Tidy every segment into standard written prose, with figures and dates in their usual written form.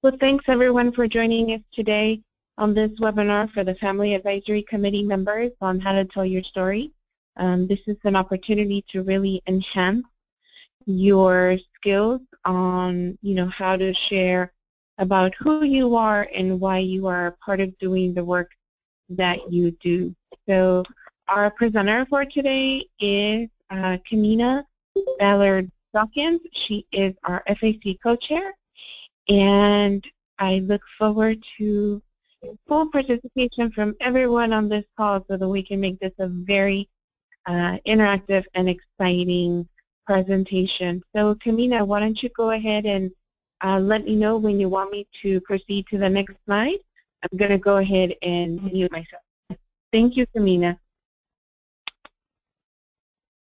Well, thanks everyone for joining us today on this webinar for the Family Advisory Committee members on how to tell your story. This is an opportunity to really enhance your skills on, how to share about who you are and why you are a part of doing the work that you do. So our presenter for today is Kameena Ballard-Dawkins. She is our FAC co-chair, and I look forward to full participation from everyone on this call so that we can make this a very interactive and exciting presentation. So Kameena, why don't you go ahead and let me know when you want me to proceed to the next slide. I'm going to go ahead and mute myself. Thank you, Kameena.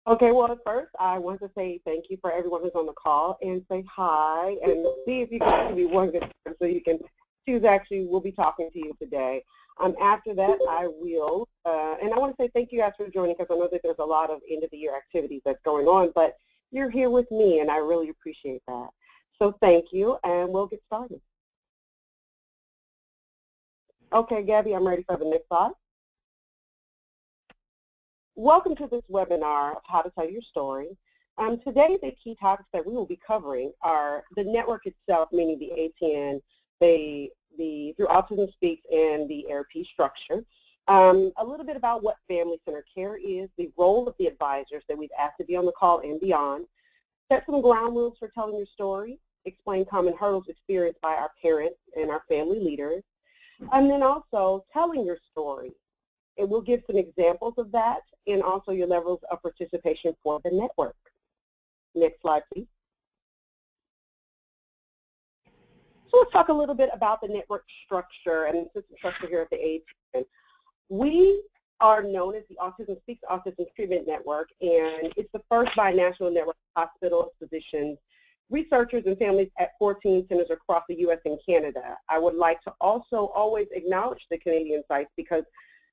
Okay, well, at first, I want to say thank you for everyone who's on the call and say hi and see if you can give me one good time so you can choose actually we'll be talking to you today. After that, I will, and I want to say thank you guys for joining because I know that there's a lot of end-of-the-year activities that's going on, but you're here with me, and I really appreciate that. So thank you, and we'll get started. Okay, Gabby, I'm ready for the next slide. Welcome to this webinar of How to Tell Your Story. Today, the key topics that we will be covering are the network itself, meaning the ATN, through Autism Speaks, and the ARP structure. A little bit about what family-centered care is, the role of the advisors that we've asked to be on the call and beyond, set some ground rules for telling your story, explain common hurdles experienced by our parents and our family leaders, and then also telling your story. It will give some examples of that and also your levels of participation for the network. Next slide, please. So let's talk a little bit about the network structure and the system structure here at the ATN. We are known as the Autism Speaks Autism Treatment Network, and it's the first binational network of hospitals, physicians, researchers, and families at 14 centers across the U.S. and Canada. I would like to also always acknowledge the Canadian sites because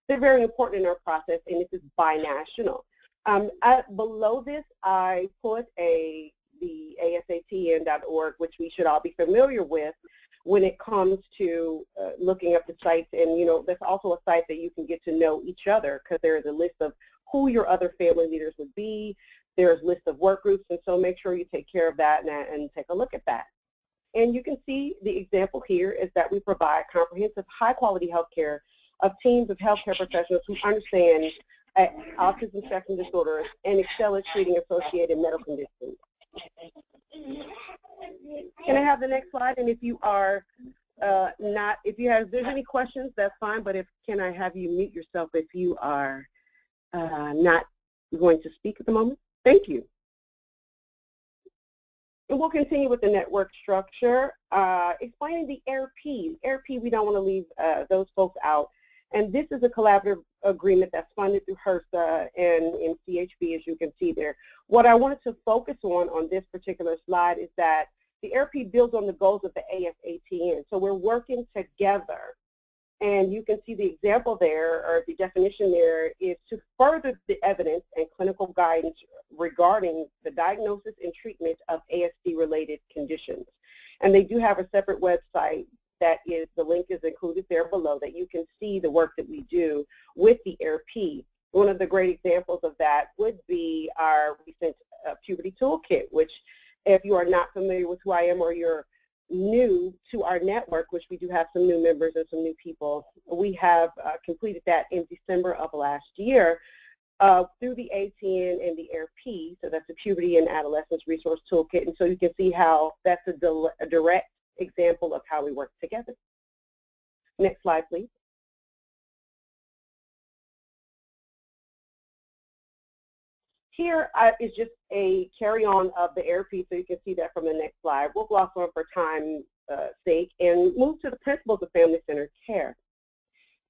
they're very important in our process, and this is binational. Below this, I put the ASATN.org, which we should all be familiar with when it comes to looking up the sites. And, that's also a site that you can get to know each other because there is a list of who your other family leaders would be. There's a list of work groups, and so make sure you take care of that and take a look at that. And you can see the example here is that we provide comprehensive, high-quality health care of teams of healthcare professionals who understand autism spectrum disorders and excel at treating associated medical conditions. Can I have the next slide? And if you are if there's any questions, that's fine, but can I have you mute yourself if you are not going to speak at the moment? Thank you. And we'll continue with the network structure, explaining the ARP. ARP, we don't want to leave those folks out. And this is a collaborative agreement that's funded through HRSA and CHB, as you can see there. What I wanted to focus on this particular slide is that the ARP builds on the goals of the ASATN. So we're working together. And you can see the example there, or the definition there, is to further the evidence and clinical guidance regarding the diagnosis and treatment of ASD-related conditions. And they do have a separate website that is, the link is included there below, that you can see the work that we do with the ARP. One of the great examples of that would be our recent puberty toolkit, which if you are not familiar with who I am or you're new to our network, which we do have some new members and some new people, we have completed that in December of last year through the ATN and the ARP. So that's the Puberty and Adolescence Resource Toolkit. And so you can see how that's a direct example of how we work together. Next slide, please. Here is just a carry-on of the ARP, so you can see that from the next slide. We'll gloss on for time's sake and move to the principles of family-centered care.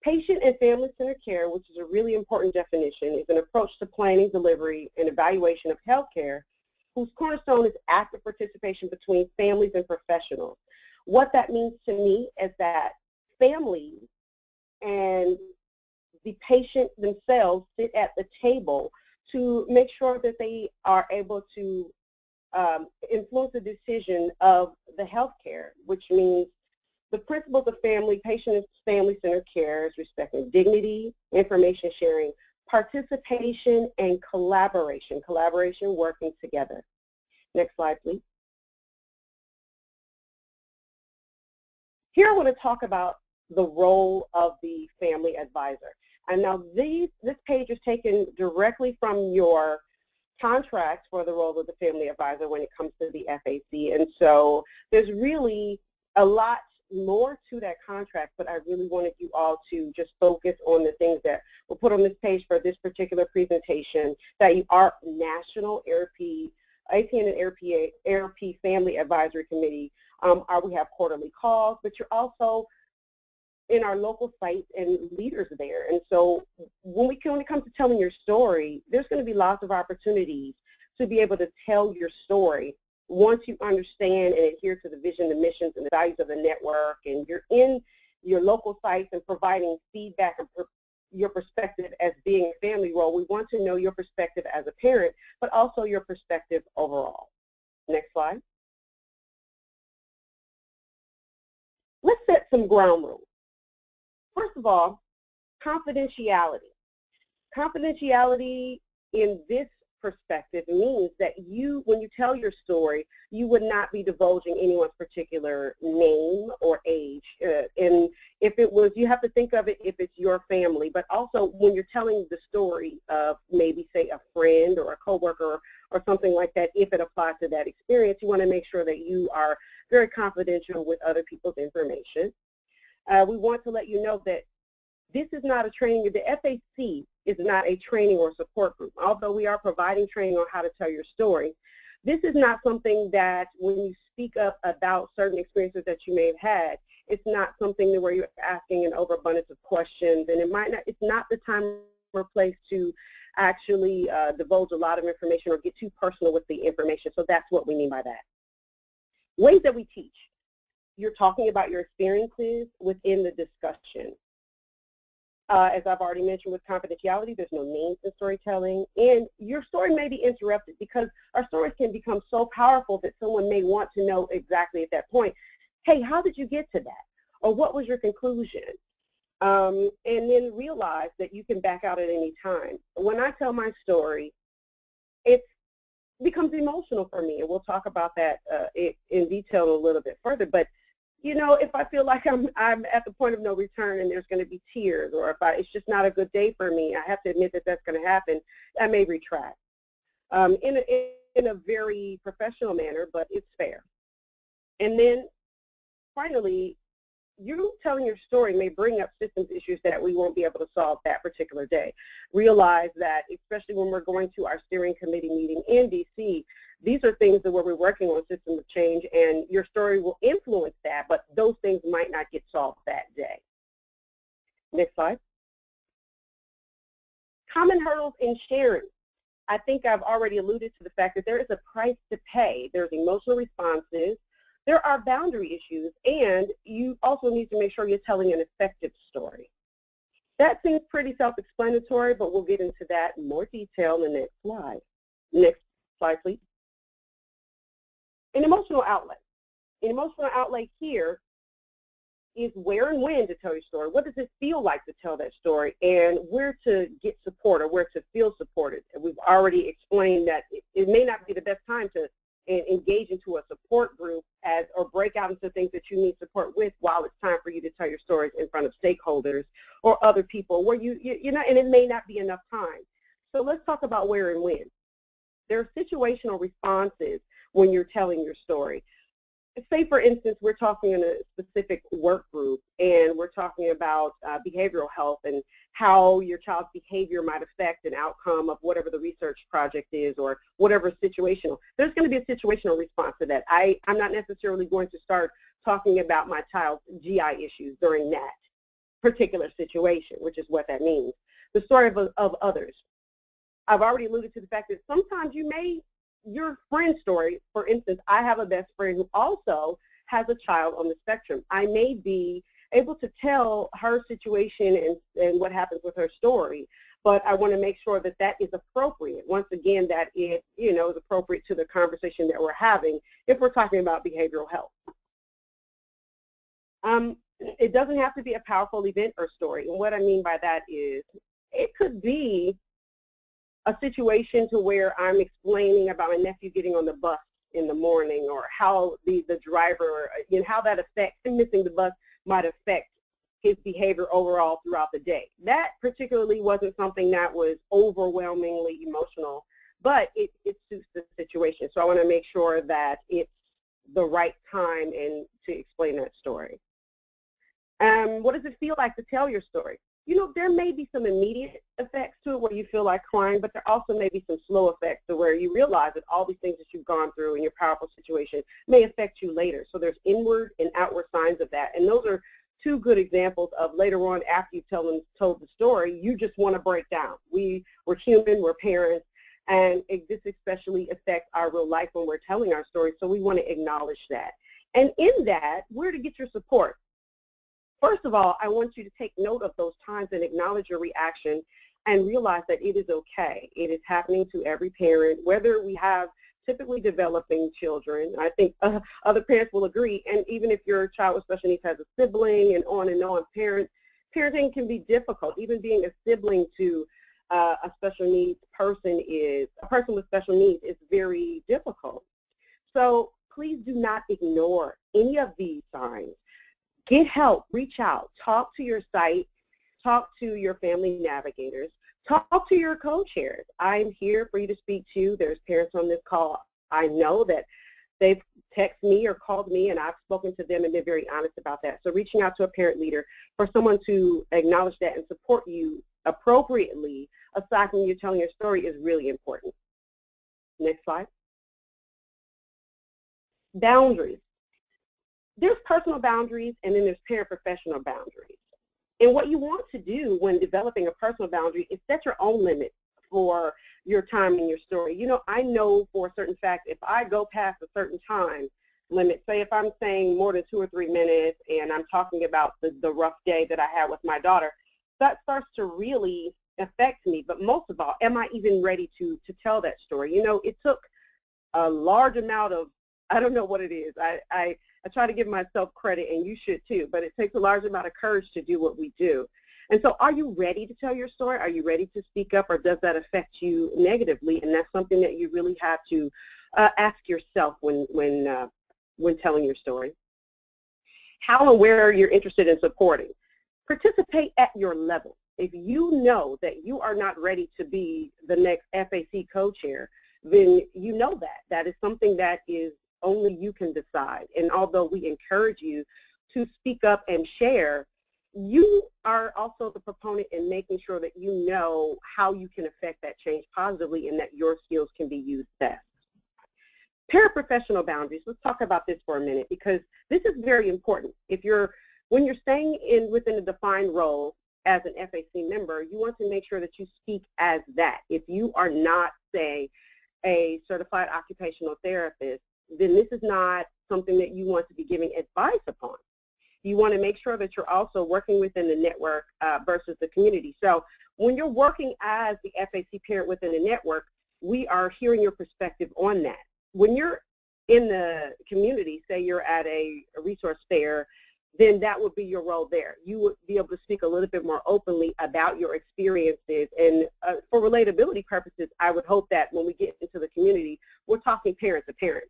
Patient and family-centered care, which is a really important definition, is an approach to planning, delivery, and evaluation of health care whose cornerstone is active participation between families and professionals. What that means to me is that families and the patient themselves sit at the table to make sure that they are able to influence the decision of the healthcare, which means The principles of family, patient and family-centered care is respecting dignity, information sharing, participation, and collaboration. Collaboration, working together. Next slide, please. Here I want to talk about the role of the family advisor. And now this page is taken directly from your contract for the role of the family advisor when it comes to the FAC. And so there's really a lot more to that contract, but I really wanted you all to just focus on the things that were put on this page for this particular presentation, that you are National ATN and ARP Family Advisory Committee. We have quarterly calls, but you're also in our local sites and leaders there. And so when it comes to telling your story, there's going to be lots of opportunities to be able to tell your story once you understand and adhere to the vision, the missions, and the values of the network, and you're in your local sites and providing feedback and your perspective as being a family role. We want to know your perspective as a parent, but also your perspective overall. Next slide. Let's set some ground rules. First of all, confidentiality. Confidentiality in this perspective means that when you tell your story, you would not be divulging anyone's particular name or age. And if it was, you have to think of it if it's your family, but also when you're telling the story of maybe, say, a friend or a coworker or something like that, if it applies to that experience, you want to make sure that you are very confidential with other people's information. We want to let you know that this is not a training. The FAC is not a training or support group. Although we are providing training on how to tell your story, this is not something that when you speak up about certain experiences that you may have had, it's not something where you're asking an overabundance of questions, and it's not the time or place to actually divulge a lot of information or get too personal with the information. So that's what we mean by that. Ways that we teach. You're talking about your experiences within the discussion. As I've already mentioned with confidentiality, there's no names in storytelling, and your story may be interrupted because our stories can become so powerful that someone may want to know exactly at that point, hey, how did you get to that? Or what was your conclusion? And then realize that you can back out at any time. When I tell my story, it becomes emotional for me, and we'll talk about that in detail a little bit further. But you know, if I feel like I'm at the point of no return and there's going to be tears, or if it's just not a good day for me, I have to admit that that's going to happen, I may retract in a very professional manner, but it's fair. And then finally, you telling your story may bring up systems issues that we won't be able to solve that particular day. Realize that, especially when we're going to our steering committee meeting in DC, these are things that where we're working on systems of change, and your story will influence that, but those things might not get solved that day. Next slide. Common hurdles in sharing. I think I've already alluded to the fact that there is a price to pay. There's emotional responses. There are boundary issues, and you also need to make sure you're telling an effective story. That seems pretty self-explanatory, but we'll get into that in more detail in the next slide. Next slide, please. An emotional outlet. An emotional outlet here is where and when to tell your story. What does it feel like to tell that story, and where to get support or where to feel supported. And we've already explained that it may not be the best time to engage into a support group or break out into things that you need support with while it's time for you to tell your stories in front of stakeholders or other people where you know, and it may not be enough time. So let's talk about where and when. There are situational responses when you're telling your story. Say, for instance, we're talking in a specific work group, and we're talking about behavioral health and how your child's behavior might affect an outcome of whatever the research project is or whatever situational. There's going to be a situational response to that. I'm not necessarily going to start talking about my child's GI issues during that particular situation, which is what that means. The story of others. I've already alluded to the fact that sometimes your friend's story, for instance, I have a best friend who also has a child on the spectrum. I may be able to tell her situation and what happens with her story, but I want to make sure that that is appropriate. Once again, that it, you know, is appropriate to the conversation that we're having if we're talking about behavioral health. It doesn't have to be a powerful event or story. And what I mean by that is it could be a situation to where I'm explaining about my nephew getting on the bus in the morning, or how the driver, how that affects him missing the bus might affect his behavior overall throughout the day. That particularly wasn't something that was overwhelmingly emotional, but it suits the situation. So I want to make sure that it's the right time and to explain that story. What does it feel like to tell your story? There may be some immediate effects to it where you feel like crying, but there also may be some slow effects to where you realize that all these things that you've gone through in your powerful situation may affect you later. So there's inward and outward signs of that. And those are two good examples of later on, after you've told the story, you just want to break down. We're human, we're parents, and this especially affects our real life when we're telling our story, so we want to acknowledge that. And in that, where to get your support? First of all, I want you to take note of those times and acknowledge your reaction and realize that it is okay. It is happening to every parent, whether we have typically developing children. I think other parents will agree, and even if your child with special needs has a sibling and on, parenting can be difficult. Even being a sibling to a special needs person with special needs is very difficult. So please do not ignore any of these signs. Get help, reach out, talk to your site, talk to your family navigators, talk to your co-chairs. I'm here for you to speak to. There's parents on this call. I know that they've texted me or called me, and I've spoken to them and been very honest about that. So reaching out to a parent leader for someone to acknowledge that and support you appropriately, aside from you telling your story, is really important. Next slide. Boundaries. There's personal boundaries, and then there's parent-professional boundaries. And what you want to do when developing a personal boundary is set your own limit for your time in your story. I know for a certain fact, if I go past a certain time limit, say if I'm saying more than 2 or 3 minutes and I'm talking about the rough day that I had with my daughter, that starts to really affect me. But most of all, am I even ready to tell that story? It took a large amount of, I don't know what it is. I try to give myself credit, and you should too, but it takes a large amount of courage to do what we do. And so are you ready to tell your story? Are you ready to speak up, or does that affect you negatively? And that's something that you really have to ask yourself when telling your story. How and where you're interested in supporting. Participate at your level. If you know that you are not ready to be the next FAC co-chair, then you know that is something that is only you can decide. And although we encourage you to speak up and share, you are also the proponent in making sure that you know how you can affect that change positively and that your skills can be used best. Paraprofessional boundaries. Let's talk about this for a minute, because this is very important. When you're staying within a defined role as an FAC member, you want to make sure that you speak as that. If you are not, say, a certified occupational therapist, then this is not something that you want to be giving advice upon. You want to make sure that you're also working within the network versus the community. So when you're working as the FAC parent within the network, we are hearing your perspective on that. When you're in the community, say you're at a resource fair, then that would be your role there. You would be able to speak a little bit more openly about your experiences. And for relatability purposes, I would hope that when we get into the community, we're talking parent to parent,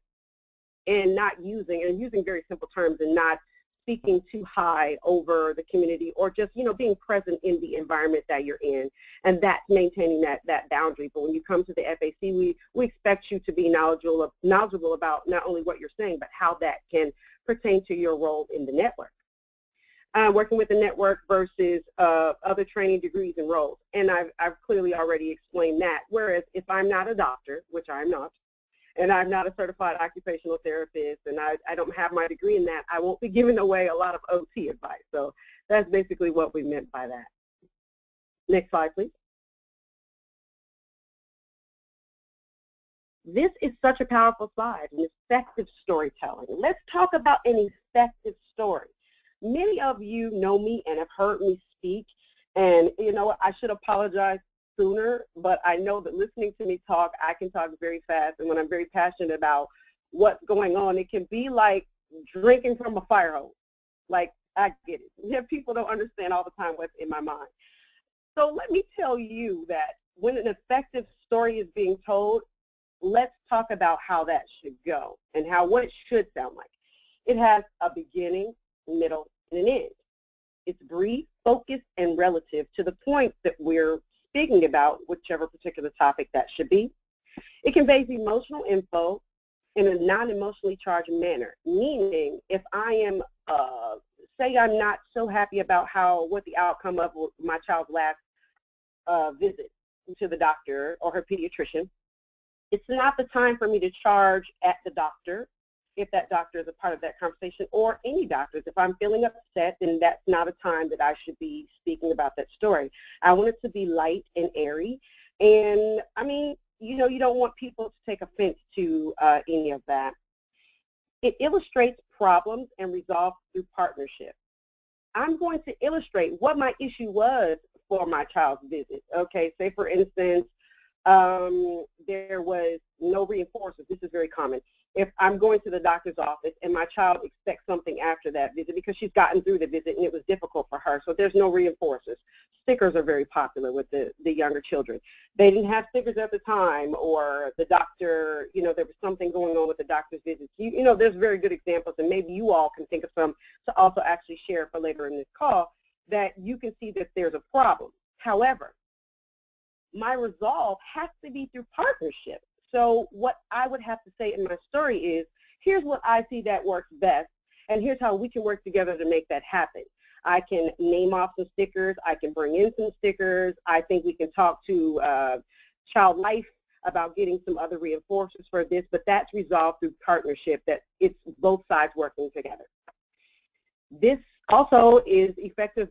and not using very simple terms, and not speaking too high over the community, or just being present in the environment that you're in, and that's maintaining that boundary. But when you come to the FAC, we expect you to be knowledgeable about not only what you're saying, but how that can pertain to your role in the network. Working with the network versus other training degrees and roles, and I've clearly already explained that. Whereas if I'm not a doctor, which I'm not, and I'm not a certified occupational therapist, and I don't have my degree in that, I won't be giving away a lot of OT advice. So that's basically what we meant by that. Next slide, please. This is such a powerful slide, an effective storytelling. Let's talk about an effective story. Many of you know me and have heard me speak, and you know what, I should apologize sooner, but I know that listening to me talk, I can talk very fast, and when I'm very passionate about what's going on, it can be like drinking from a fire hose. Like, I get it. Yeah, people don't understand all the time what's in my mind. So let me tell you that when an effective story is being told, let's talk about how that should go and what it should sound like. It has a beginning, middle, and an end. It's brief, focused, and relative to the point that we're speaking about, whichever particular topic that should be. It conveys emotional info in a non-emotionally charged manner, meaning if I am, say I'm not so happy about what the outcome of my child's last visit to the doctor or her pediatrician, it's not the time for me to charge at the doctor if that doctor is a part of that conversation, or any doctors. If I'm feeling upset, then that's not a time that I should be speaking about that story. I want it to be light and airy. And I mean, you don't want people to take offense to any of that. It illustrates problems and resolve through partnership. I'm going to illustrate what my issue was for my child's visit. Okay, say for instance, there was no reinforcers. This is very common. If I'm going to the doctor's office and my child expects something after that visit because she's gotten through the visit and it was difficult for her, so there's no reinforcers. Stickers are very popular with the younger children. They didn't have stickers at the time, or the doctor, there was something going on with the doctor's visits. There's very good examples, and maybe you all can think of some to also actually share for later in this call, that you can see that there's a problem. However, my resolve has to be through partnership. So what I would have to say in my story is, here's what I see that works best, and here's how we can work together to make that happen. I can name off some stickers. I can bring in some stickers. I think we can talk to Child Life about getting some other reinforcers for this, but that's resolved through partnership, that it's both sides working together. This also is effective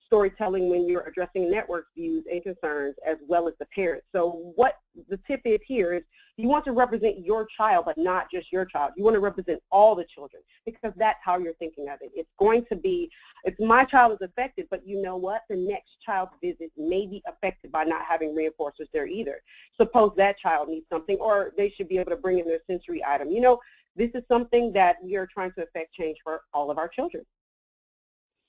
storytelling when you're addressing network views and concerns as well as the parents. So what the tip is here is, you want to represent your child, but not just your child. You want to represent all the children, because that's how you're thinking of it. It's going to be, if my child is affected, but you know what, the next child's visit may be affected by not having reinforcers there either. Suppose that child needs something, or they should be able to bring in their sensory item. This is something that we are trying to affect change for all of our children.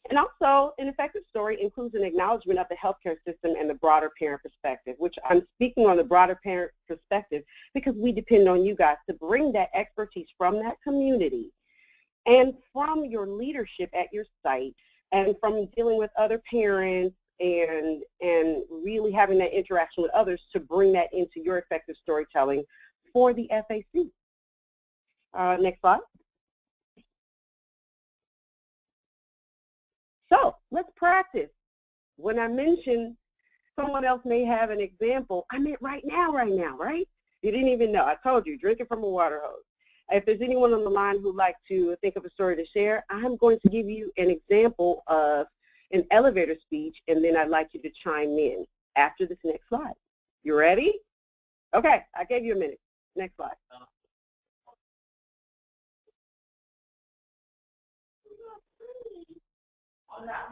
And also, an effective story includes an acknowledgement of the healthcare system and the broader parent perspective, which I'm speaking on the broader parent perspective because we depend on you guys to bring that expertise from that community and from your leadership at your site and from dealing with other parents and really having that interaction with others to bring that into your effective storytelling for the FAC. Next slide. So let's practice. When I mentioned someone else may have an example, I meant right now, right? You didn't even know. I told you, drinking from a water hose. If there's anyone on the line who'd like to think of a story to share, I'm going to give you an example of an elevator speech, and then I'd like you to chime in after this next slide. You ready? Okay, I gave you a minute. Next slide.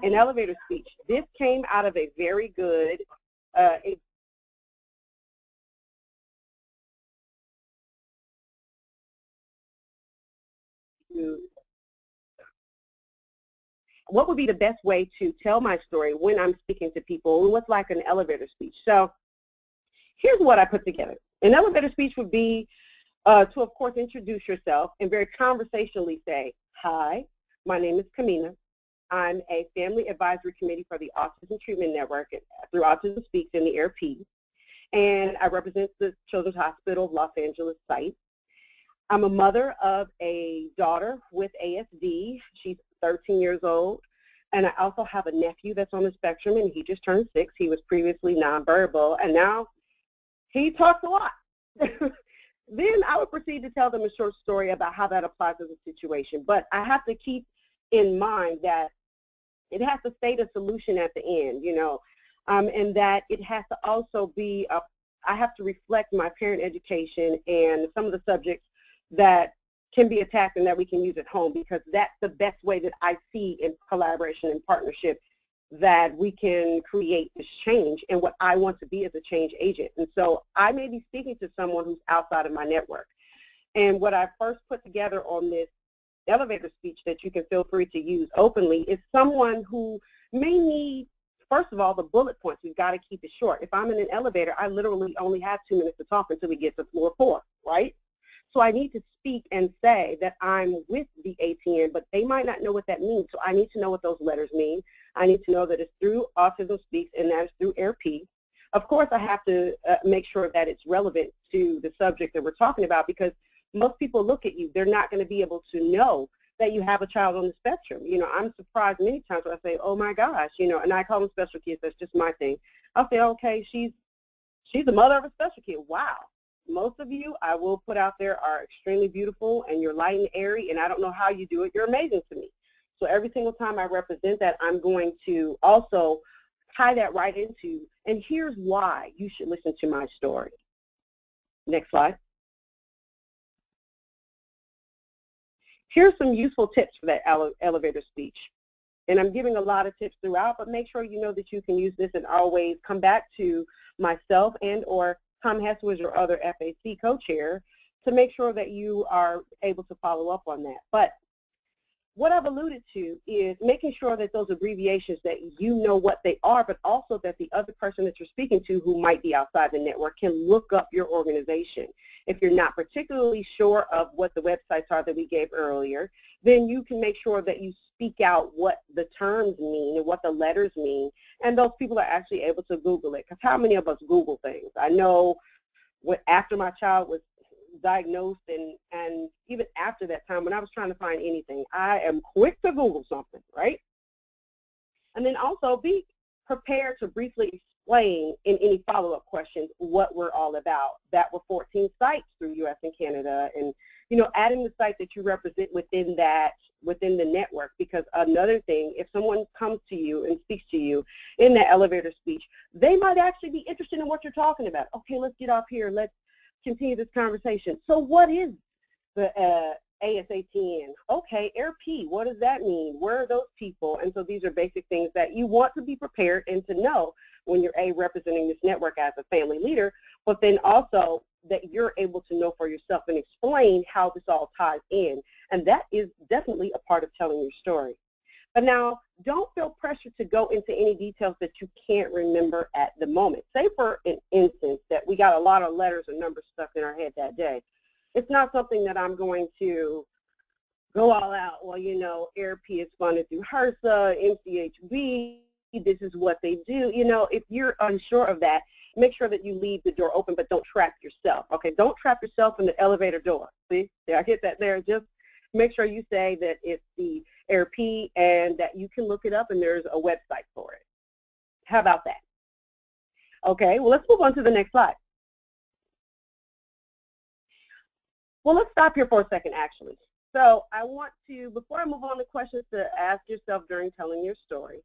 An elevator speech. This came out of a very good what would be the best way to tell my story when I'm speaking to people? What's like an elevator speech? So here's what I put together. An elevator speech would be to, of course, introduce yourself and very conversationally say, hi, my name is Kameena. I'm a family advisory committee for the Autism Treatment Network through Autism Speaks in the ARP, and I represent the Children's Hospital of Los Angeles site. I'm a mother of a daughter with ASD. She's 13 years old, and I also have a nephew that's on the spectrum, and he just turned 6. He was previously nonverbal, and now he talks a lot. Then I would proceed to tell them a short story about how that applies to the situation, but I have to keep in mind that it has to state a solution at the end, and that it has to also be, I have to reflect my parent education and some of the subjects that can be attacked and that we can use at home, because that's the best way that I see in collaboration and partnership that we can create this change and what I want to be as a change agent. And so I may be speaking to someone who's outside of my network. And what I first put together on this elevator speech that you can feel free to use openly is someone who may need, first of all, the bullet points. We've got to keep it short. If I'm in an elevator, I literally only have 2 minutes to talk until we get to floor 4, right? So I need to speak and say that I'm with the ATN, but they might not know what that means. So I need to know what those letters mean. I need to know that it's through Autism Speaks and that it's through ARP. Of course, I have to make sure that it's relevant to the subject that we're talking about, because most people look at you, they're not going to be able to know that you have a child on the spectrum. You know, I'm surprised many times when I say, oh my gosh, you know, and I call them special kids, that's just my thing. I'll say, okay, she's the mother of a special kid. Wow. Most of you, I will put out there, are extremely beautiful, and you're light and airy, and I don't know how you do it. You're amazing to me. So every single time I represent that, I'm going to also tie that right into, and here's why you should listen to my story. Next slide. Here's some useful tips for that elevator speech. And I'm giving a lot of tips throughout, but make sure you know that you can use this and always come back to myself and or Tom Hess, who is your other FAC co-chair, to make sure that you are able to follow up on that. But what I've alluded to is making sure that those abbreviations, that you know what they are, but also that the other person that you're speaking to who might be outside the network can look up your organization. If you're not particularly sure of what the websites are that we gave earlier, then you can make sure that you speak out what the terms mean and what the letters mean, and those people are actually able to Google it. Because how many of us Google things? I know after my child was diagnosed and even after that time when I was trying to find anything, I am quick to Google something, right? And then also be prepared to briefly explain in any follow-up questions what we're all about. That were 14 sites through US and Canada, and you know, adding the site that you represent within the network, because another thing, if someone comes to you and speaks to you in that elevator speech, they might actually be interested in what you're talking about. Okay, let's get off here, let's continue this conversation. So what is the ASATN? Okay, ARP, what does that mean? Where are those people? And so these are basic things that you want to be prepared and to know when you're representing this network as a family leader, but then also that you're able to know for yourself and explain how this all ties in. And that is definitely a part of telling your story. But now, don't feel pressure to go into any details that you can't remember at the moment. Say for an instance that we got a lot of letters and numbers stuck in our head that day. It's not something that I'm going to go all out, well, you know, ARP is funded through HRSA, MCHB, this is what they do. You know, if you're unsure of that, make sure that you leave the door open, but don't trap yourself. Okay, don't trap yourself in the elevator door. See, I get that there. Just make sure you say that it's the ARP and that you can look it up and there's a website for it. How about that? Okay, well, let's move on to the next slide. Well, let's stop here for a second, actually. So I want to, before I move on to questions to ask yourself during telling your story,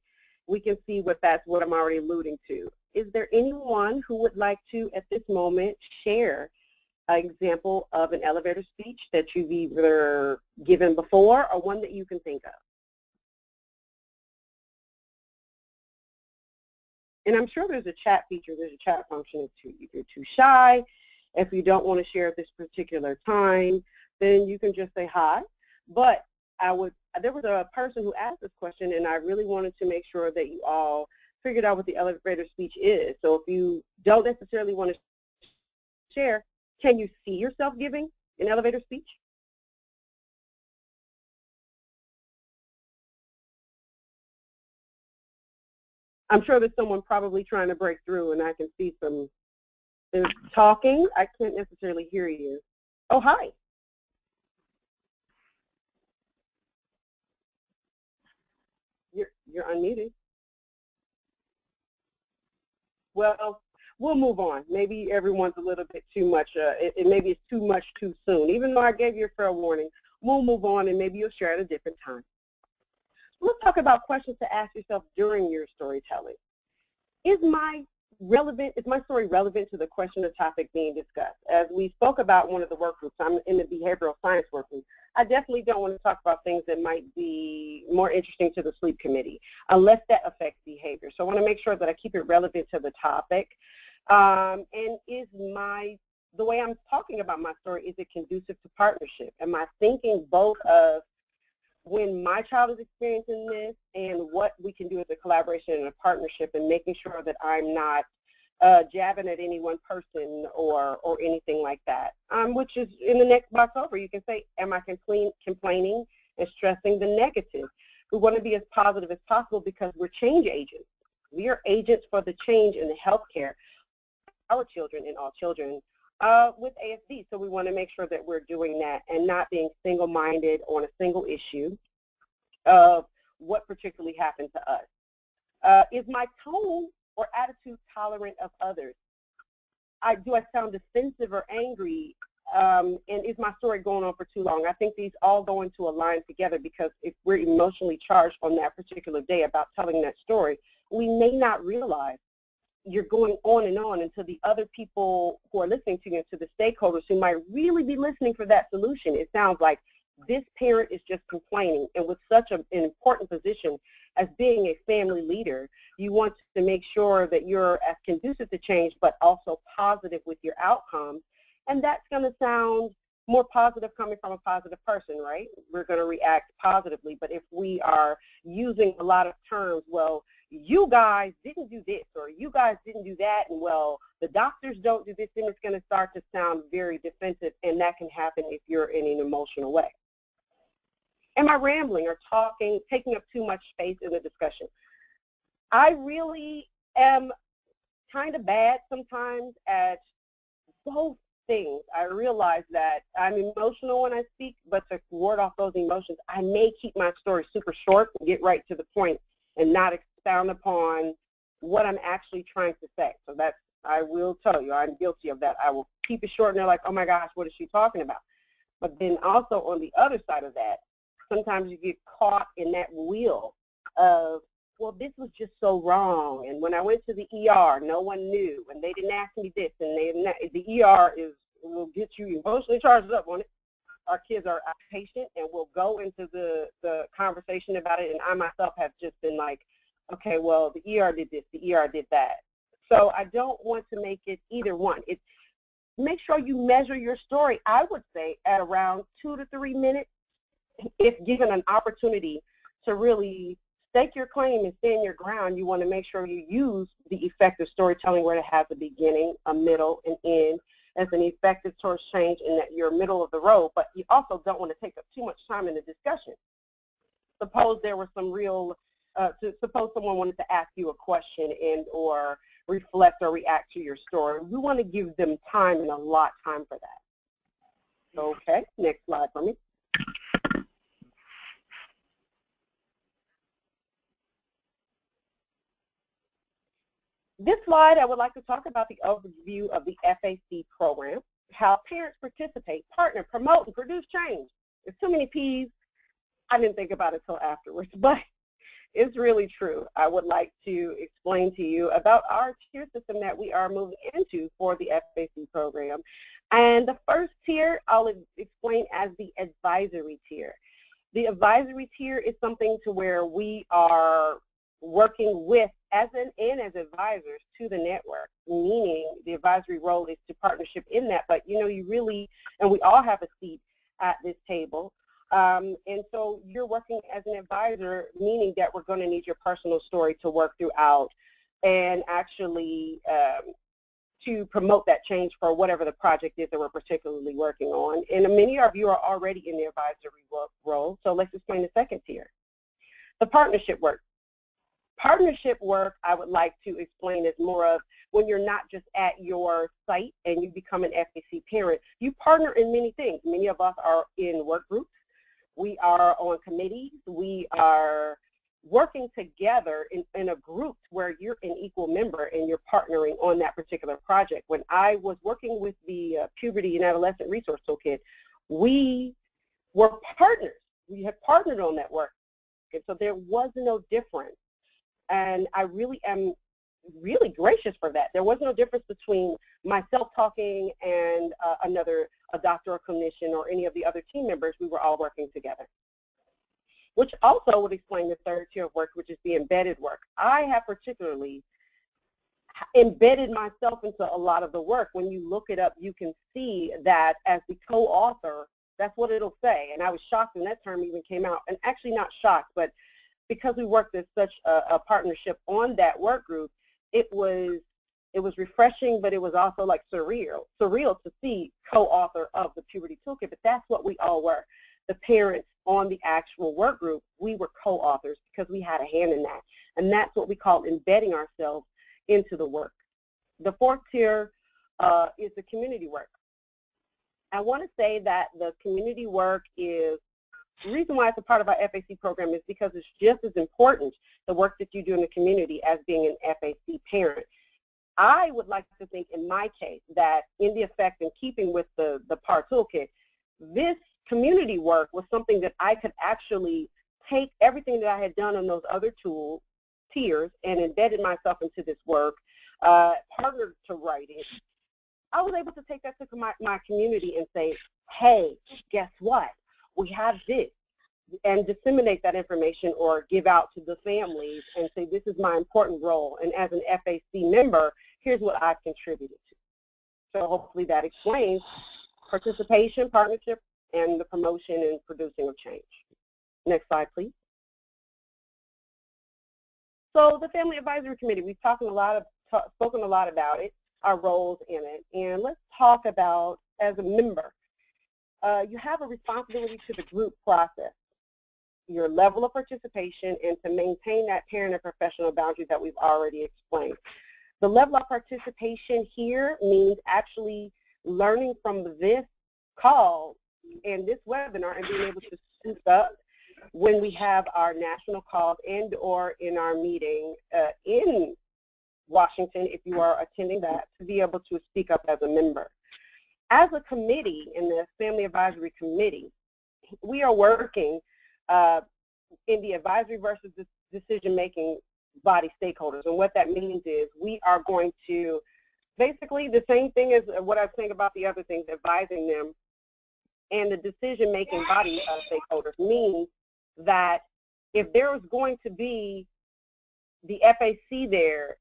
we can see that's what I'm already alluding to. Is there anyone who would like to, at this moment, share an example of an elevator speech that you've either given before or one that you can think of? And I'm sure there's a chat feature, there's a chat function if you're too shy. If you don't want to share at this particular time, then you can just say hi. But there was a person who asked this question, and I really wanted to make sure that you all figured out what the elevator speech is. So if you don't necessarily want to share, can you see yourself giving an elevator speech? I'm sure there's someone probably trying to break through, and I can see some talking. I can't necessarily hear you. Oh, hi. You're unmuted. Well, we'll move on. Maybe everyone's a little bit too much. Maybe it's too much too soon. Even though I gave you a fair warning, we'll move on and maybe you'll share at a different time. Let's talk about questions to ask yourself during your storytelling. Is my story relevant to the question or topic being discussed? As we spoke about one of the work groups, I'm in the behavioral science work group. I definitely don't want to talk about things that might be more interesting to the sleep committee, unless that affects behavior. So I want to make sure that I keep it relevant to the topic. And is the way I'm talking about my story, is it conducive to partnership? Am I thinking both of when my child is experiencing this and what we can do as a collaboration and a partnership, and making sure that I'm not jabbing at any one person or anything like that. Which is in the next box over, you can say, am I complaining and stressing the negative? We want to be as positive as possible because we're change agents. We are agents for the change in the healthcare, our children and all children with ASD. So we want to make sure that we're doing that and not being single-minded on a single issue of what particularly happened to us. Is my tone or attitude tolerant of others? Do I sound defensive or angry? And is my story going on for too long? I think these all go into a line together, because if we're emotionally charged on that particular day about telling that story, we may not realize you're going on and on until the other people who are listening to you, to the stakeholders who might really be listening for that solution, it sounds like this parent is just complaining. And with such an important position as being a family leader, you want to make sure that you're as conducive to change, but also positive with your outcomes. And that's going to sound more positive coming from a positive person, right? We're going to react positively. But if we are using a lot of terms, well, you guys didn't do this, or you guys didn't do that, and well, the doctors don't do this, then it's going to start to sound very defensive, and that can happen if you're in an emotional way. Am I rambling or talking, taking up too much space in the discussion? I really am kind of bad sometimes at both things. I realize that I'm emotional when I speak, but to ward off those emotions, I may keep my story super short and get right to the point and not expound upon what I'm actually trying to say. So that's, I will tell you, I'm guilty of that. I will keep it short and they're like, oh my gosh, what is she talking about? But then also on the other side of that, sometimes you get caught in that wheel of, well, this was just so wrong. And when I went to the ER, no one knew, and they didn't ask me this, and the ER will get you emotionally charged up on it. Our kids are patient and will go into the conversation about it, and I myself have just been like, okay, well, the ER did this, the ER did that. So I don't want to make it either one. Make sure you measure your story, I would say, at around 2 to 3 minutes, if given an opportunity to really stake your claim and stand your ground. You want to make sure you use the effective storytelling where it has a beginning, a middle, an end as an effective towards change, and that you're middle of the road, but you also don't want to take up too much time in the discussion. Suppose there were some real, suppose someone wanted to ask you a question and or reflect or react to your story. We want to give them time and a lot of time for that. Okay, next slide for me. This slide, I would like to talk about the overview of the FAC program, how parents participate, partner, promote, and produce change. There's too many P's. I didn't think about it until afterwards, but it's really true. I would like to explain to you about our tier system that we are moving into for the FAC program. And the first tier I'll explain as the advisory tier. The advisory tier is something to where we are working with as advisors to the network, meaning the advisory role is to partnership in that, but you know, you really, and we all have a seat at this table, and so you're working as an advisor, meaning that we're going to need your personal story to work throughout and actually to promote that change for whatever the project is that we're particularly working on. And many of you are already in the advisory role, so let's explain the second tier. The partnership work. Partnership work, I would like to explain, is more of when you're not just at your site and you become an FAC parent, you partner in many things. Many of us are in work groups. We are on committees. We are working together in a group where you're an equal member and you're partnering on that particular project. When I was working with the Puberty and Adolescent Resource Toolkit, we were partners. We had partnered on that work. And so there was no difference. And I really am really gracious for that. There was no difference between myself talking and a doctor or clinician or any of the other team members. We were all working together, which also would explain the third tier of work, which is the embedded work. I have particularly embedded myself into a lot of the work. When you look it up, you can see that as the co-author That's what it'll say. And I was shocked when that term even came out. And actually not shocked, but because we worked as such a partnership on that work group, it was refreshing, but it was also like surreal to see co-author of the Puberty Toolkit. But that's what we all were. The parents on the actual work group, we were co-authors because we had a hand in that. And that's what we call embedding ourselves into the work. The fourth tier is the community work. I want to say that the community work is, the reason why it's a part of our FAC program is because it's just as important, the work that you do in the community, as being an FAC parent. I would like to think in my case that in the effect in keeping with the PAR toolkit, this community work was something that I could actually take everything that I had done on those other tiers and embedded myself into this work, partnered to write it. I was able to take that to my community and say, hey, guess what? We have this, and disseminate that information or give out to the families and say, this is my important role. And as an FAC member, here's what I've contributed to. So hopefully that explains participation, partnership, and the promotion and producing of change. Next slide, please. So the Family Advisory Committee, we've spoken a lot about it, our roles in it, and let's talk about, as a member, you have a responsibility to the group process, your level of participation, and to maintain that parent and professional boundary that we've already explained. The level of participation here means actually learning from this call and this webinar and being able to speak up when we have our national calls and or in our meeting in Washington, if you are attending that, to be able to speak up as a member. As a committee in the Family Advisory Committee, we are working in the advisory versus decision-making body stakeholders. And what that means is we are going to, basically the same thing as what I was saying about the other things, advising them, and the decision-making body stakeholders means that if there is going to be the FAC there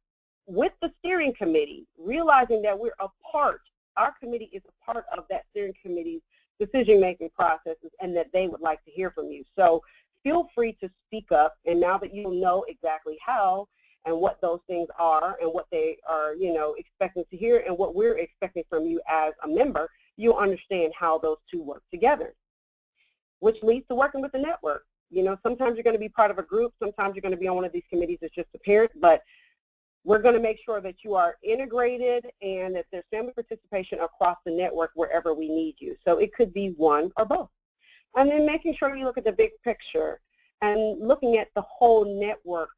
with the steering committee, realizing that we're a part, our committee is a part of that steering committee's decision-making processes, and that they would like to hear from you. So feel free to speak up, and now that you know exactly how and what those things are and what they are, expecting to hear and what we're expecting from you as a member, you'll understand how those two work together, which leads to working with the network. Sometimes you're going to be part of a group, sometimes you're going to be on one of these committees as just a parent, but we're going to make sure that you are integrated and that there's family participation across the network wherever we need you. So it could be one or both. And then making sure you look at the big picture and looking at the whole network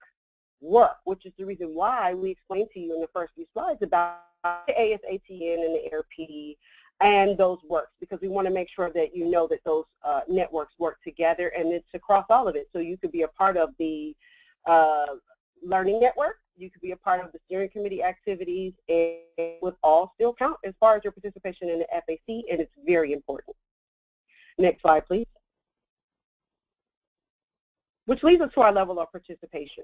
work, which is the reason why we explained to you in the first few slides about the ATN and the ARP and those works, because we want to make sure that you know that those networks work together, and it's across all of it. So you could be a part of the learning network, you could be a part of the steering committee activities, and would all still count as far as your participation in the FAC, and it's very important. Next slide, please. Which leads us to our level of participation.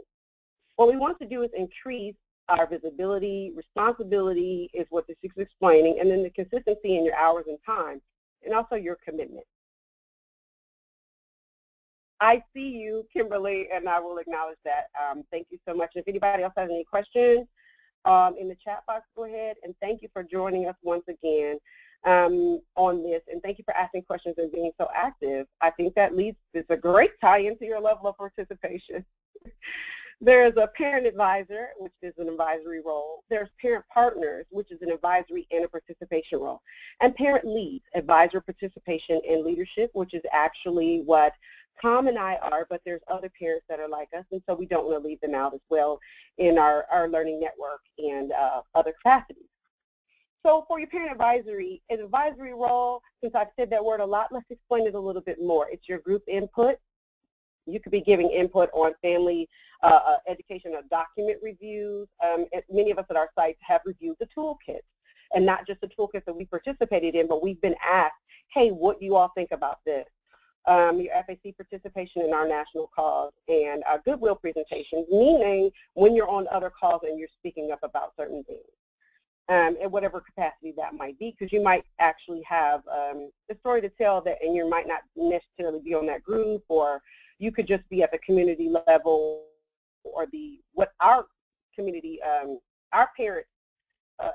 What we want to do is increase our visibility, responsibility is what this is explaining, and then the consistency in your hours and time, and also your commitment. I see you, Kimberly, and I will acknowledge that. Thank you so much. If anybody else has any questions in the chat box, go ahead, and thank you for joining us once again on this, and thank you for asking questions and being so active. I think that leads, it's a great tie into your level of participation. There's a parent advisor, which is an advisory role. There's parent partners, which is an advisory and a participation role. And parent leads, advisor, participation, and leadership, which is actually what Tom and I are, but there's other parents that are like us, and so we don't want to leave them out as well in our learning network and other capacities. So for your parent advisory, an advisory role, since I've said that word a lot, let's explain it a little bit more. It's your group input. You could be giving input on family education or document reviews. Many of us at our sites have reviewed the toolkit, and not just the toolkit that we participated in, but we've been asked, hey, what do you all think about this? Your FAC participation in our national calls, and goodwill presentations, meaning when you're on other calls and you're speaking up about certain things. in whatever capacity that might be, because you might actually have a story to tell that, and you might not necessarily be on that group, or you could just be at the community level, or what our community, our parent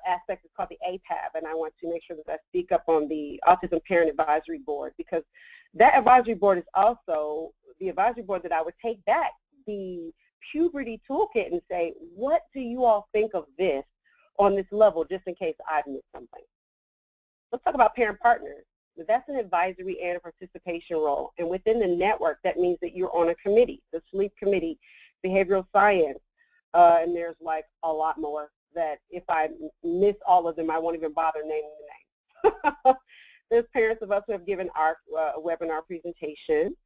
aspect is called the APAB, and I want to make sure that I speak up on the Autism Parent Advisory Board, because that advisory board is also the advisory board that I would take back the puberty toolkit and say, what do you all think of this on this level, just in case I've missed something? Let's talk about parent partners. That's an advisory and a participation role, and within the network, that means that you're on a committee, the sleep committee, behavioral science, and there's like a lot more that if I miss all of them, I won't even bother naming the names. There's parents of us who have given our webinar presentation,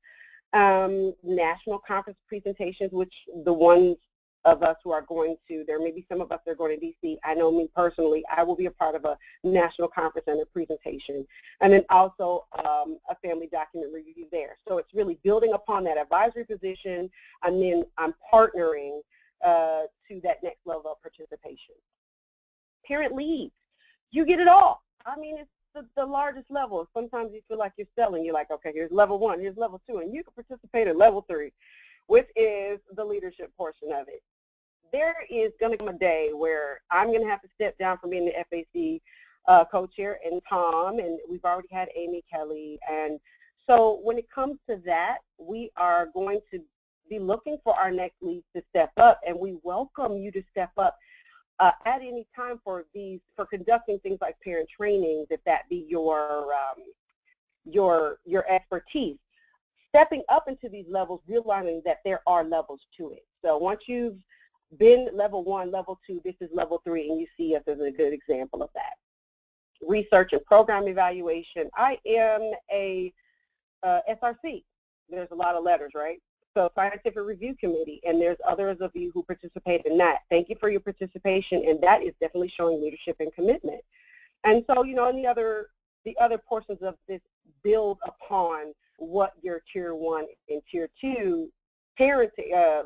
national conference presentations, which the ones of us who are going to, there may be some of us that are going to DC. I know me personally, I will be a part of a national conference and a presentation, and then also a family document review there. So it's really building upon that advisory position, and then I'm partnering to that next level of participation. Parent leads, you get it all. I mean, it's the largest level. Sometimes you feel like you're selling. You're like, okay, here's level 1, here's level 2, and you can participate at level 3, which is the leadership portion of it. There is going to come a day where I'm going to have to step down from being the FAC co-chair, and Tom, and we've already had Amy Kelly. And so when it comes to that, we are going to be looking for our next leads to step up, and we welcome you to step up at any time for conducting things like parent training, that be your expertise. Stepping up into these levels, realizing that there are levels to it. So once you've been level 1, level 2, this is level 3, and you see us as a good example of that. Research and program evaluation. I am a SRC. There's a lot of letters, right? So Scientific Review Committee, and there's others of you who participate in that. Thank you for your participation, and that is definitely showing leadership and commitment. And so, you know, and the other portions of this build upon what your Tier 1 and Tier 2 parent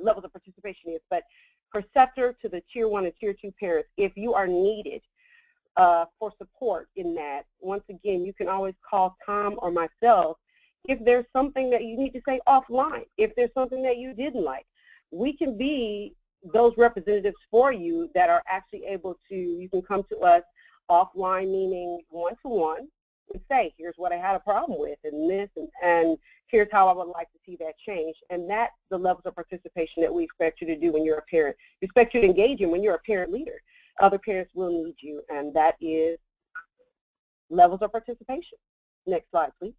levels of participation is. But preceptor to the Tier 1 and Tier 2 parents, if you are needed for support in that, once again, you can always call Tom or myself if there's something that you need to say offline, if there's something that you didn't like. We can be those representatives for you that are actually able to, you can come to us offline, meaning one-to-one, and say, here's what I had a problem with, and this, and here's how I would like to see that change. And that's the levels of participation that we expect you to do when you're a parent. We expect you to engage in when you're a parent leader. Other parents will need you, and that is levels of participation. Next slide, please.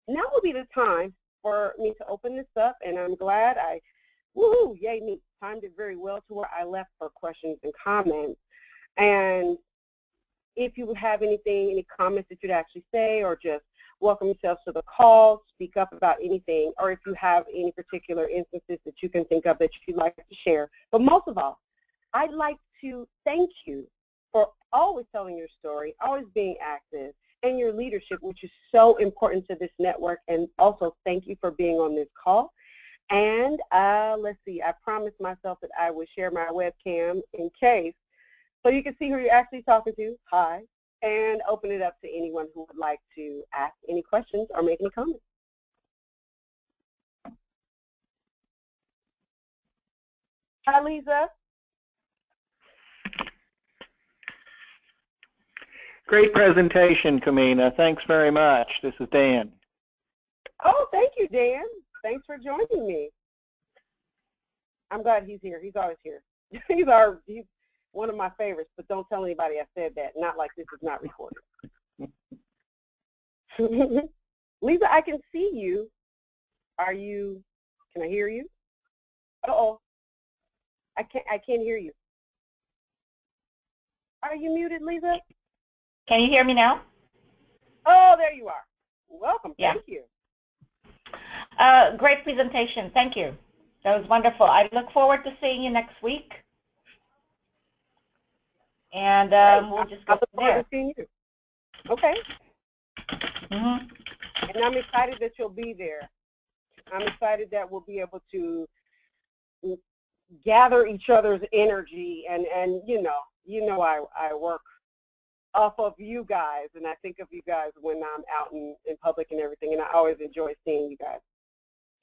Now will be the time for me to open this up, and I'm glad woohoo, yay me, timed it very well to where I left for questions and comments. And if you have anything, any comments that you'd actually say, or just welcome yourselves to the call, speak up about anything, or if you have any particular instances that you can think of that you'd like to share. But most of all, I'd like to thank you for always telling your story, always being active, and your leadership, which is so important to this network. And also thank you for being on this call. And let's see, I promised myself that I would share my webcam in case, so you can see who you're actually talking to. Hi. And open it up to anyone who would like to ask any questions or make any comments. Hi, Lisa. Great presentation, Kameena. Thanks very much. This is Dan. Oh, thank you, Dan. Thanks for joining me. I'm glad he's here. He's always here. He's one of my favorites, but don't tell anybody I said that. Not like this is not recorded. Lisa, I can see you. Can I hear you? Uh-oh. I can't hear you. Are you muted, Lisa? Can you hear me now? Oh, there you are. Welcome. Yeah. Thank you. Great presentation. Thank you. That was wonderful. I look forward to seeing you next week. And we'll just go from there. I look forward to seeing you. Okay. Mm-hmm. And I'm excited that you'll be there. I'm excited that we'll be able to gather each other's energy, and you know I work off of you guys, and I think of you guys when I'm out in public and everything, and I always enjoy seeing you guys.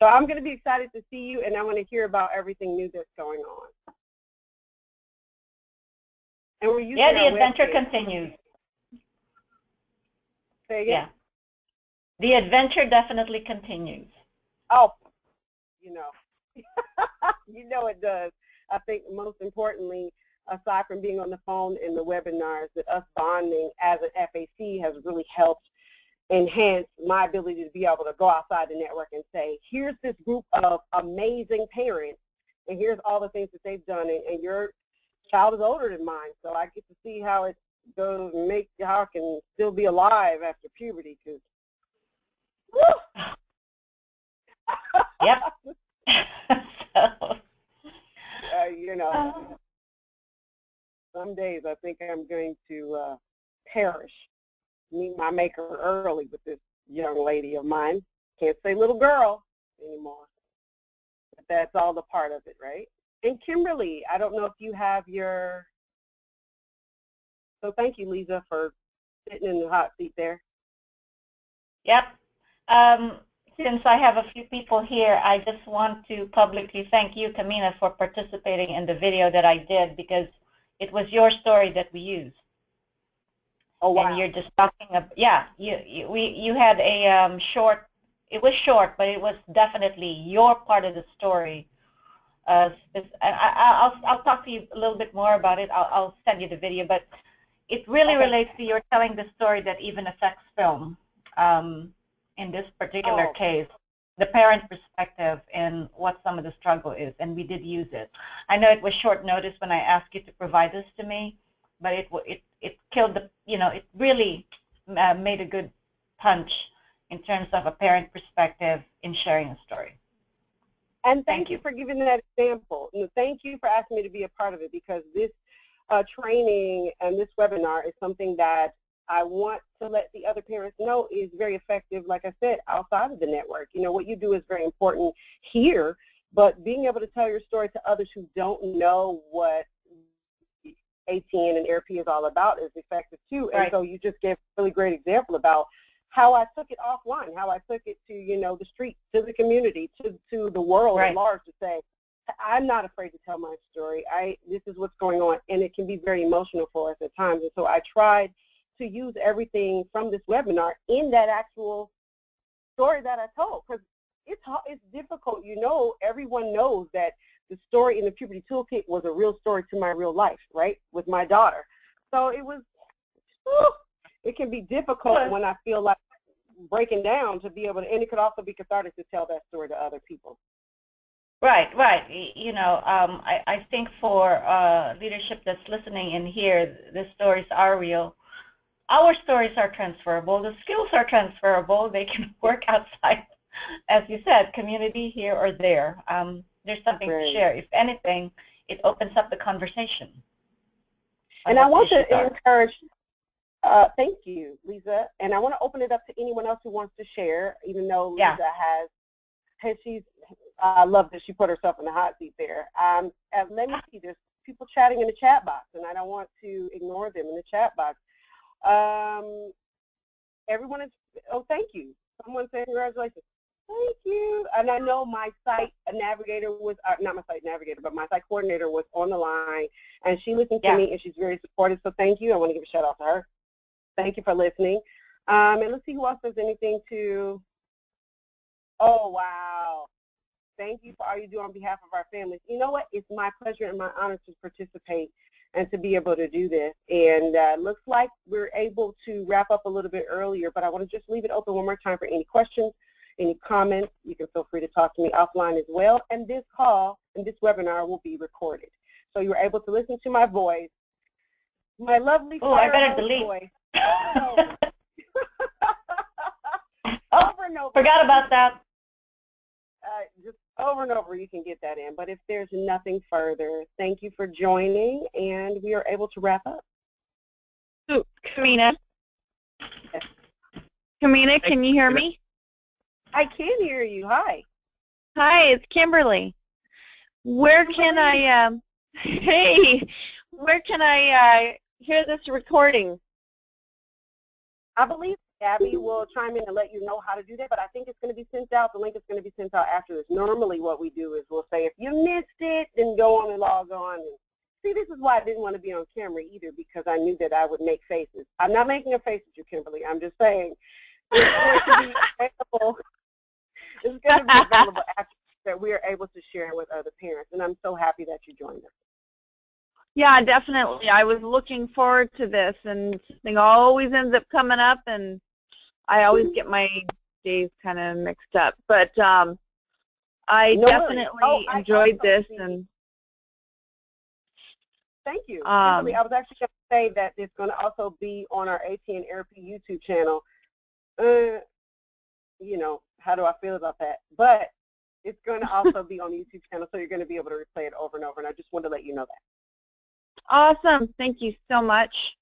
So I'm going to be excited to see you, and I want to hear about everything new that's going on. And we're using the adventure continues. Say again? Yeah. The adventure definitely continues. Oh, you know. You know it does. I think most importantly, aside from being on the phone and the webinars, that us bonding as an FAC has really helped enhance my ability to be able to go outside the network and say, here's this group of amazing parents, and here's all the things that they've done, and your child is older than mine, so I get to see how it goes, how I can still be alive after puberty, because Yep. So, you know, some days I think I'm going to perish, meet my maker early with this young lady of mine. Can't say little girl anymore, but that's all the part of it, right? And Kimberly, I don't know if you have your, so thank you, Lisa, for sitting in the hot seat there. Yep. Since I have a few people here, I just want to publicly thank you, Kameena, for participating in the video that I did, because it was your story that we used. Oh, wow. And you're just talking about, yeah, you had a short, it was short, but it was definitely your part of the story. I'll talk to you a little bit more about it. I'll send you the video, but it really relates to you're telling the story that even affects film. In this particular case, the parent perspective and what some of the struggle is, and we did use it. I know it was short notice when I asked you to provide this to me, but it killed the, it really made a good punch in terms of a parent perspective in sharing a story. And thank you for giving that example. Thank you for asking me to be a part of it, because this training and this webinar is something that I want to let the other parents know is very effective, like I said, outside of the network. You know, what you do is very important here, but being able to tell your story to others who don't know what ATN and ARP is all about is effective too. And so you just gave a really great example about how I took it offline, how I took it to, the street, to the community, to the world at large, to say, I'm not afraid to tell my story. This is what's going on, and it can be very emotional for us at times. And so I tried to use everything from this webinar in that actual story that I told, because it's difficult. Everyone knows that the story in the Puberty Toolkit was a real story to my real life, right, with my daughter. So it can be difficult when I feel like breaking down to be able to, and it could also be cathartic to tell that story to other people. Right. I think for leadership that's listening in here, the stories are real. Our stories are transferable. The skills are transferable. They can work outside, as you said, community here or there. There's something to share. If anything, it opens up the conversation. And I want to encourage, thank you, Lisa. And I want to open it up to anyone else who wants to share, even though Lisa I love that she put herself in the hot seat there. Let me see, there's people chatting in the chat box, and I don't want to ignore them in the chat box. Everyone is, thank you. Someone said congratulations. Thank you. And I know my site navigator was, not my site navigator, but my site coordinator was on the line, and she listened to me, and she's very supportive, so thank you. I want to give a shout out to her. Thank you for listening. And let's see who else has anything to, oh, wow. Thank you for all you do on behalf of our families. You know what? It's my pleasure and my honor to participate and to be able to do this. And looks like we're able to wrap up a little bit earlier, but I want to just leave it open one more time for any questions, any comments. You can feel free to talk to me offline as well. And this call and this webinar will be recorded. So you're able to listen to my voice, my lovely voice. Over and over. Forgot about that. Just over and over you can get that in. But if there's nothing further, thank you for joining, and we are able to wrap up. So, Kameena? Yes. Kameena, can you hear me? I can hear you. Hi. Hi, it's Kimberly. Where can I, hey, where can I hear this recording? I believe Gabby will chime in and let you know how to do that, but I think it's going to be sent out. The link is going to be sent out after this. Normally what we do is we'll say, if you missed it, then go on and log on. And see, this is why I didn't want to be on camera either, because I knew that I would make faces. I'm not making a face at you, Kimberly. I'm just saying it's going to be available. It's going to be available after that we are able to share with other parents, and I'm so happy that you joined us. Yeah, definitely. I was looking forward to this, and something always ends up coming up, and I always get my days kind of mixed up. But I definitely enjoyed this. And thank you. Kimberly, I was actually going to say that it's going to also be on our ATN ARP YouTube channel. You know, how do I feel about that? But it's going to also be on the YouTube channel, so you're going to be able to replay it over and over, and I just wanted to let you know that. Awesome. Thank you so much.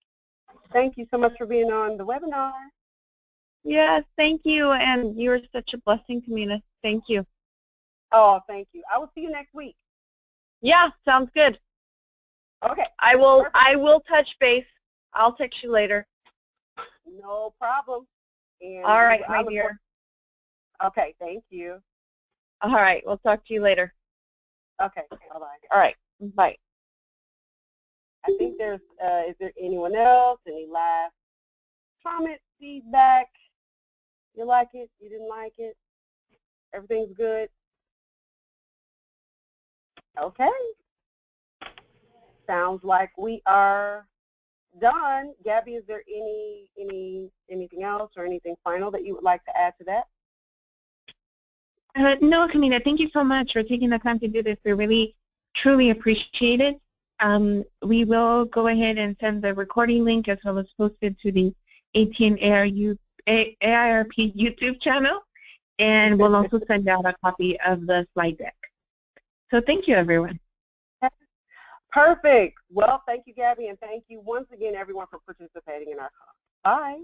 Thank you so much for being on the webinar. Yes, thank you, and you're such a blessing, Kameena. Thank you. Oh, thank you. I will see you next week. Yeah, sounds good. Okay. I will touch base. I'll text you later. No problem. And all right, my dear. Okay, thank you. All right, we'll talk to you later. Okay, bye-bye. All right, bye. I think there's, is there anyone else? Any last comments, feedback? You like it? You didn't like it? Everything's good? Okay. Sounds like we are done. Gabby, is there anything else or anything final that you would like to add to that? No, Kameena, thank you so much for taking the time to do this. We really, truly appreciate it. We will go ahead and send the recording link as well as post it to the ATN AIRP YouTube channel, and we'll also send out a copy of the slide deck. So thank you, everyone. Perfect. Well, thank you, Gabby, and thank you once again, everyone, for participating in our call. Bye.